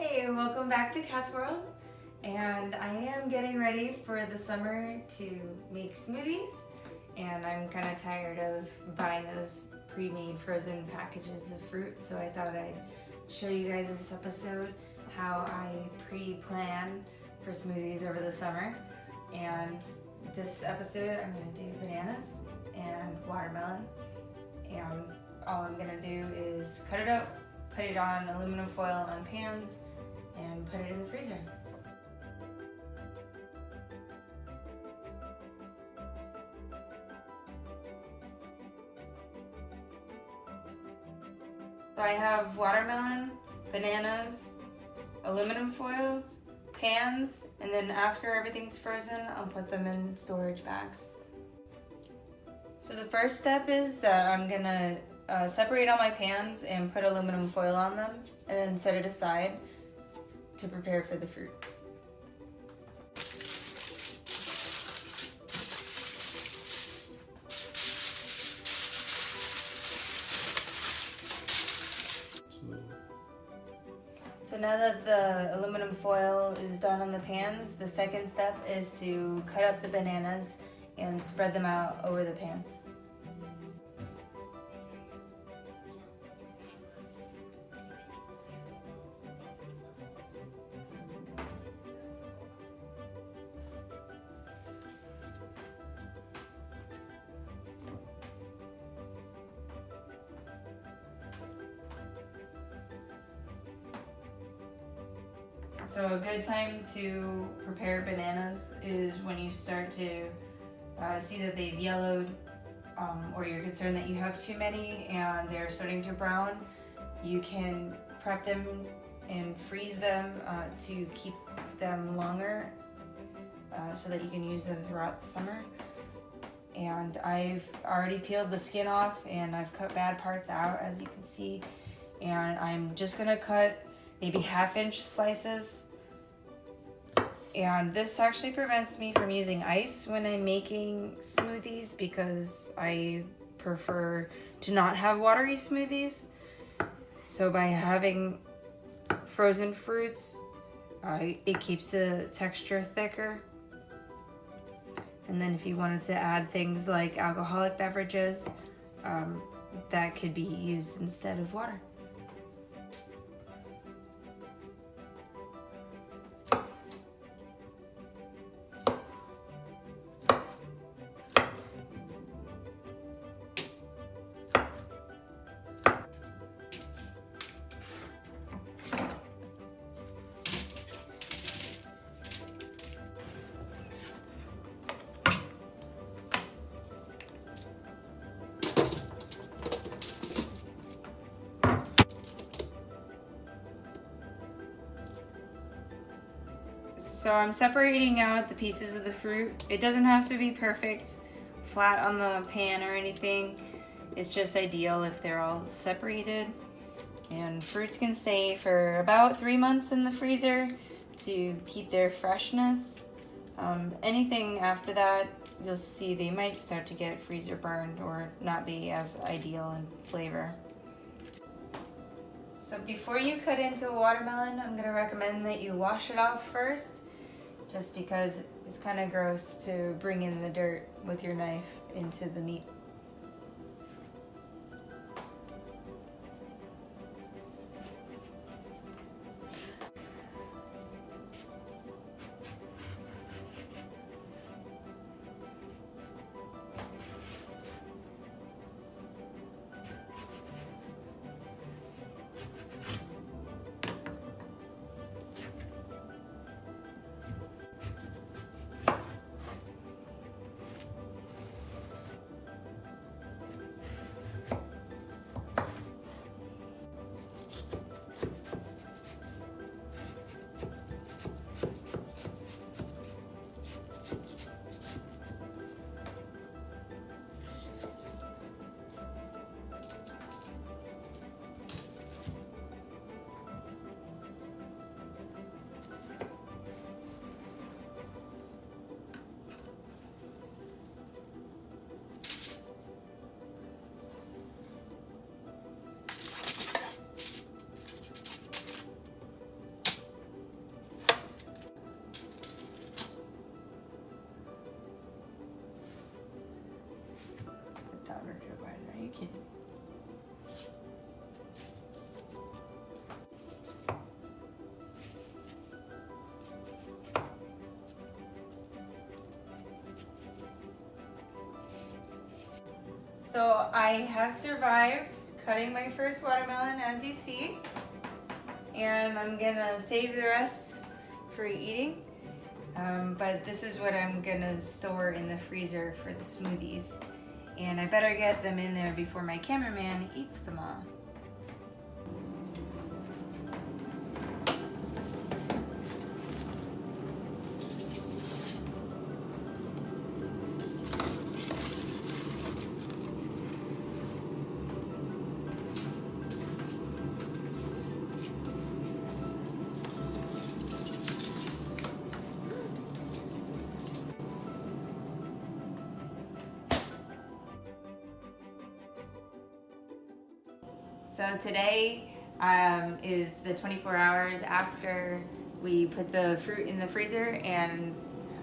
Hey, welcome back to Cat's World. And I am getting ready for the summer to make smoothies. And I'm kind of tired of buying those pre-made frozen packages of fruit. So I thought I'd show you guys this episode how I pre-plan for smoothies over the summer. And this episode I'm going to do bananas and watermelon. And all I'm going to do is cut it up, put it on aluminum foil on pans, and put it in the freezer. So I have watermelon, bananas, aluminum foil, pans, and then after everything's frozen, I'll put them in storage bags. So the first step is that I'm gonna separate all my pans and put aluminum foil on them, and then set it aside to prepare for the fruit. So now that the aluminum foil is done on the pans, the second step is to cut up the bananas and spread them out over the pans. So a good time to prepare bananas is when you start to see that they've yellowed, or you're concerned that you have too many and they're starting to brown. You can prep them and freeze them to keep them longer so that you can use them throughout the summer. And I've already peeled the skin off and I've cut bad parts out, as you can see. And I'm just gonna cut maybe 1/2-inch slices. And this actually prevents me from using ice when I'm making smoothies because I prefer to not have watery smoothies. So by having frozen fruits, it keeps the texture thicker. And then if you wanted to add things like alcoholic beverages, that could be used instead of water. So I'm separating out the pieces of the fruit. It doesn't have to be perfect, flat on the pan or anything. It's just ideal if they're all separated. And fruits can stay for about 3 months in the freezer to keep their freshness. Anything after that, you'll see they might start to get freezer burned or not be as ideal in flavor. So before you cut into a watermelon, I'm gonna recommend that you wash it off first, just because it's kind of gross to bring in the dirt with your knife into the meat. one. Are you kidding? So I have survived cutting my first watermelon, as you see, and I'm gonna save the rest for eating. But this is what I'm gonna store in the freezer for the smoothies, and I better get them in there before my cameraman eats them all. So today is the 24 hours after we put the fruit in the freezer, and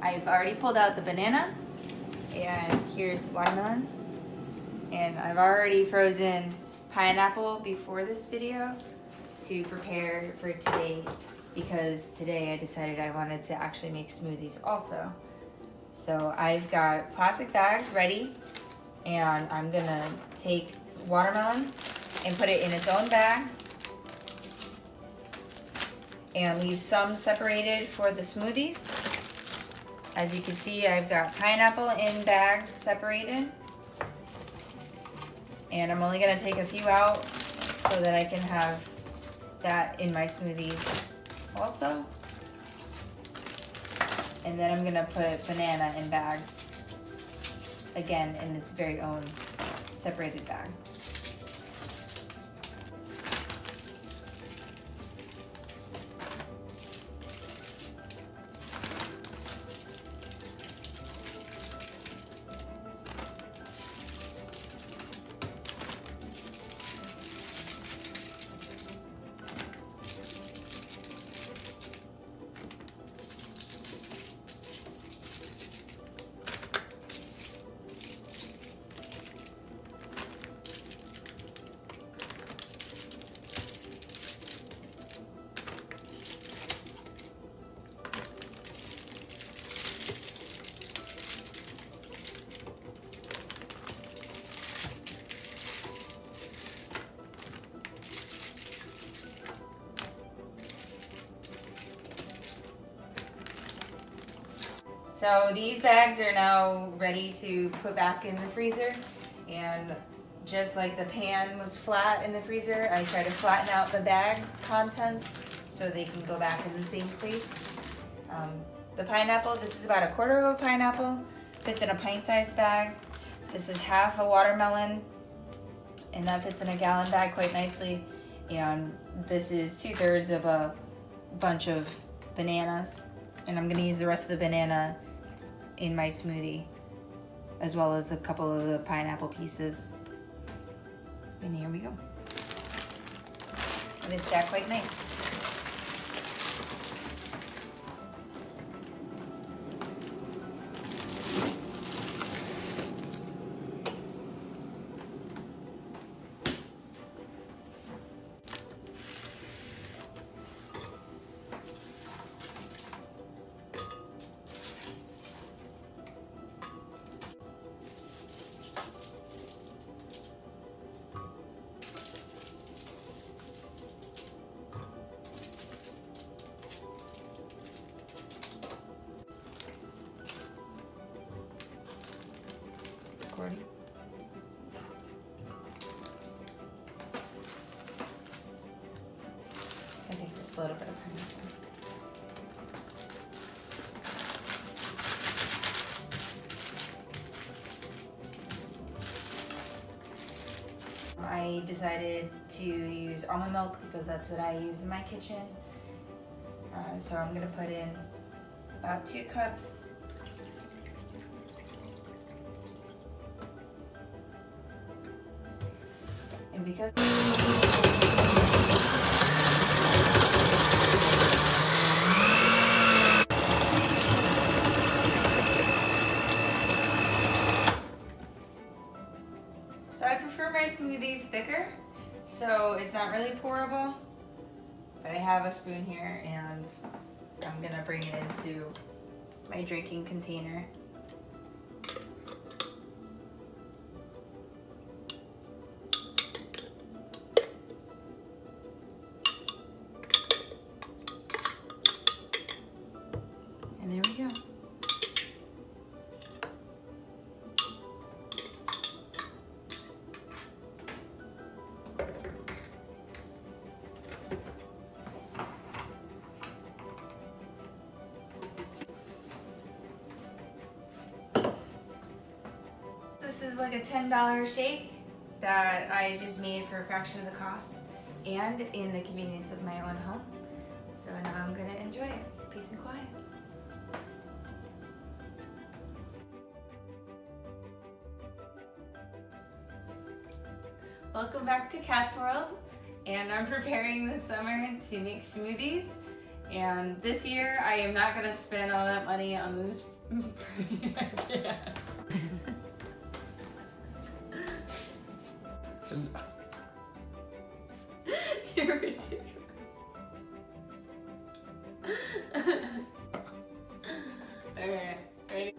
I've already pulled out the banana, and here's the watermelon, and I've already frozen pineapple before this video to prepare for today, because today I decided I wanted to actually make smoothies also. So I've got plastic bags ready, and I'm gonna take watermelon and put it in its own bag and leave some separated for the smoothies. As you can see, I've got pineapple in bags separated, and I'm only gonna take a few out so that I can have that in my smoothie also. And then I'm gonna put banana in bags, again in its very own separated bag. So these bags are now ready to put back in the freezer, and just like the pan was flat in the freezer, I try to flatten out the bag contents so they can go back in the same place. The pineapple, this is about 1/4 of a pineapple, fits in a pint-sized bag. This is half a watermelon, and that fits in a gallon bag quite nicely. And this is 2/3 of a bunch of bananas, and I'm gonna use the rest of the banana in my smoothie, as well as a couple of the pineapple pieces. And here we go. And they stack quite nice. Recording. I think just a little bit of pineapple. I decided to use almond milk because that's what I use in my kitchen. So I'm gonna put in about 2 cups. And because so smoothies thicker, so it's not really pourable, but I have a spoon here and I'm gonna bring it into my drinking container. And there we go. This is like a $10 shake that I just made for a fraction of the cost and in the convenience of my own home. So now I'm gonna enjoy it. Peace and quiet. Welcome back to Cat's World, and I'm preparing this summer to make smoothies. And this year I am not gonna spend all that money on this. I can't. You're ridiculous. Okay, ready?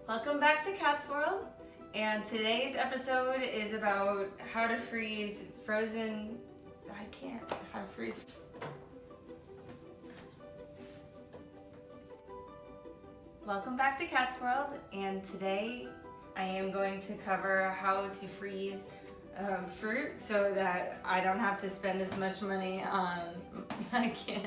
Welcome back to Cat's World, and today's episode is about how to freeze frozen. How to freeze. Welcome back to Cat's World, and today I am going to cover how to freeze fruit so that I don't have to spend as much money on. I can't.